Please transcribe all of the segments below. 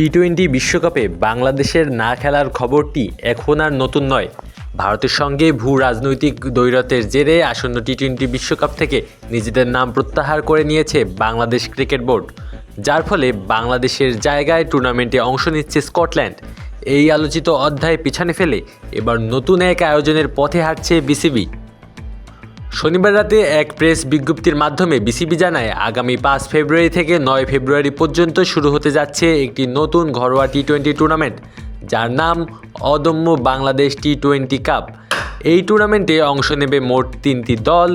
টি-20 বিশ্বকাপে বাংলাদেশের না খেলার খবরটি এখন আর নতুন নয়। ভারতের সঙ্গে ভূ-রাজনৈতিক দ্বৈরথের জেরে আসন্ন টি-20 বিশ্বকাপ থেকে নিজেদের নাম প্রত্যাহার করে নিয়েছে বাংলাদেশ ক্রিকেট বোর্ড, যার ফলে বাংলাদেশের জায়গায় টুর্নামেন্টে অংশ নিচ্ছে স্কটল্যান্ড। এই আলোচিত অধ্যায় পিছনে ফেলে এবার নতুন এক আয়োজনের পথে হাঁটছে বিসিবি। শনিবার রাতে এক প্রেস বিজ্ঞপ্তির মাধ্যমে বিসিবি জানায়, আগামী 5 ফেব্রুয়ারি থেকে 9 ফেব্রুয়ারি পর্যন্ত শুরু হতে যাচ্ছে একটি নতুন ঘরোয়া টি-20 টুর্নামেন্ট, যার নাম অদম্য বাংলাদেশ টি-20 কাপ। এই টুর্নামেন্টে অংশ নেবে মোট 3টি দল।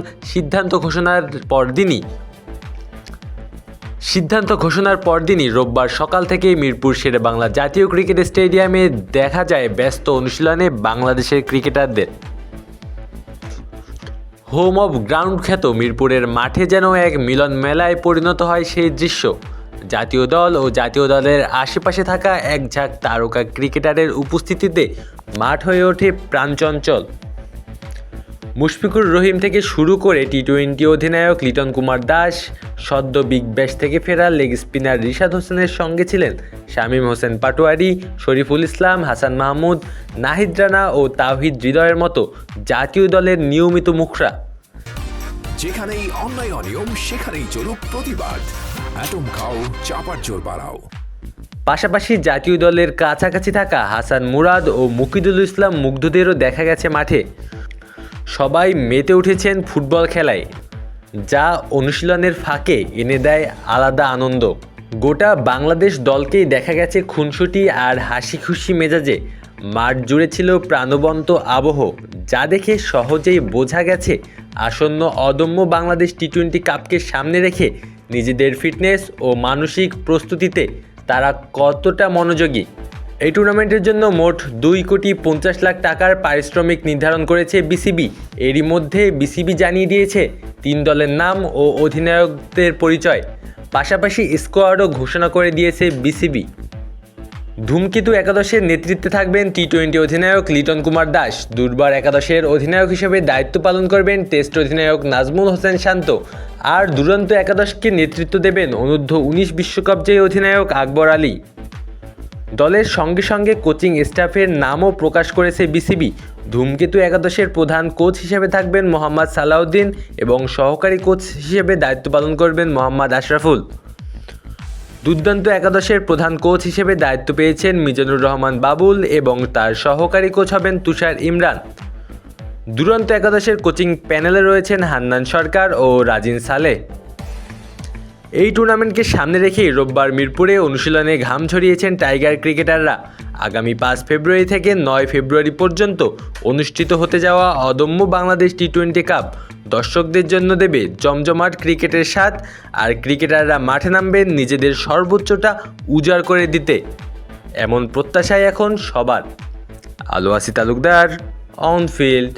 সিদ্ধান্ত ঘোষণার পরদিনই রোববার সকাল থেকে মিরপুর শেরেবাংলা জাতীয় ক্রিকেট স্টেডিয়ামে দেখা যায় ব্যস্ত অনুশীলনে বাংলাদেশের ক্রিকেটারদের। হোম অফ গ্রাউন্ড খ্যাত মিরপুরের মাঠে যেন এক মিলন মেলায় পরিণত হয় সেই দৃশ্য। জাতীয় দল ও জাতীয় দলের আশেপাশে থাকা এক ঝাঁক তারকা ক্রিকেটারের উপস্থিতিতে মাঠ হয়ে ওঠে প্রাণচঞ্চল। মুশফিকুর রহিম থেকে শুরু করে টি-20 অধিনায়ক লিটন কুমার দাস, সদ্য বিগ ব্যাশ থেকে ফেরা লেগ স্পিনার রিশাদ হোসেনের সঙ্গে ছিলেন শামীম হোসেন পাটোয়ারি, শরীফুল ইসলাম, হাসান মাহমুদ, নাহিদ রানা ও তাওহিদ হৃদয়ের মতো জাতীয় দলের নিয়মিত মুখরা। যেখানেই অন্যায় অনিয়ম সেখানেই চলুক প্রতিবাদ। অ্যাটম খাও, চাপার জোর বাড়াও। পাশাপাশি জাতীয় দলের কাছাকাছি থাকা হাসান মুরাদ ও মুকিদুল ইসলাম মুগ্ধদেরও দেখা গেছে মাঠে। সবাই মেতে উঠেছেন ফুটবল খেলায়, যা অনুশীলনের ফাঁকে এনে দেয় আলাদা আনন্দ। গোটা বাংলাদেশ দলকেই দেখা গেছে খুনসুটি আর হাসি খুশি মেজাজে। মাঠ জুড়ে ছিল প্রাণবন্ত আবহ, যা দেখে সহজেই বোঝা গেছে আসন্ন অদম্য বাংলাদেশ টি-20 কাপকে সামনে রেখে নিজেদের ফিটনেস ও মানসিক প্রস্তুতিতে তারা কতটা মনোযোগী। এই টুর্নামেন্টের জন্য মোট 2,50,00,000 টাকার পারিশ্রমিক নির্ধারণ করেছে বিসিবি। এরই মধ্যে বিসিবি জানিয়ে দিয়েছে 3 দলের নাম ও অধিনায়কদের পরিচয়, পাশাপাশি স্কোয়াডও ঘোষণা করে দিয়েছে বিসিবি। ধূমকেতু একাদশের নেতৃত্বে থাকবেন টি-20 অধিনায়ক লিটন কুমার দাস। দুর্বার একাদশের অধিনায়ক হিসেবে দায়িত্ব পালন করবেন টেস্ট অধিনায়ক নাজমুল হোসেন শান্ত। আর দুরন্ত একাদশকে নেতৃত্ব দেবেন অনূর্ধ্ব-19 বিশ্বকাপ জয়ী অধিনায়ক আকবর আলী। দলের সঙ্গে সঙ্গে কোচিং স্টাফের নামও প্রকাশ করেছে বিসিবি। ধূমকেতু একাদশের প্রধান কোচ হিসেবে থাকবেন মোহাম্মদ সালাউদ্দিন এবং সহকারী কোচ হিসেবে দায়িত্ব পালন করবেন মোহাম্মদ আশরাফুল। দুর্দান্ত একাদশের প্রধান কোচ হিসেবে দায়িত্ব পেয়েছেন মিজানুর রহমান বাবুল এবং তার সহকারী কোচ হবেন তুষার ইমরান। দুরন্ত একাদশের কোচিং প্যানেলে রয়েছেন হান্নান সরকার ও রাজিন সালেহ। এই টুর্নামেন্টকে সামনে রেখেই রোববার মিরপুরে অনুশীলনে ঘাম ঝরিয়েছেন টাইগার ক্রিকেটাররা। আগামী 5 ফেব্রুয়ারি থেকে 9 ফেব্রুয়ারি পর্যন্ত অনুষ্ঠিত হতে যাওয়া অদম্য বাংলাদেশ টি-20 কাপ দর্শকদের জন্য দেবে জমজমাট ক্রিকেটের স্বাদ, আর ক্রিকেটাররা মাঠে নামবেন নিজেদের সর্বোচ্চটা উজাড় করে দিতে, এমন প্রত্যাশাই এখন সবার। আলো আসি তালুকদার, অন ফিল্ড।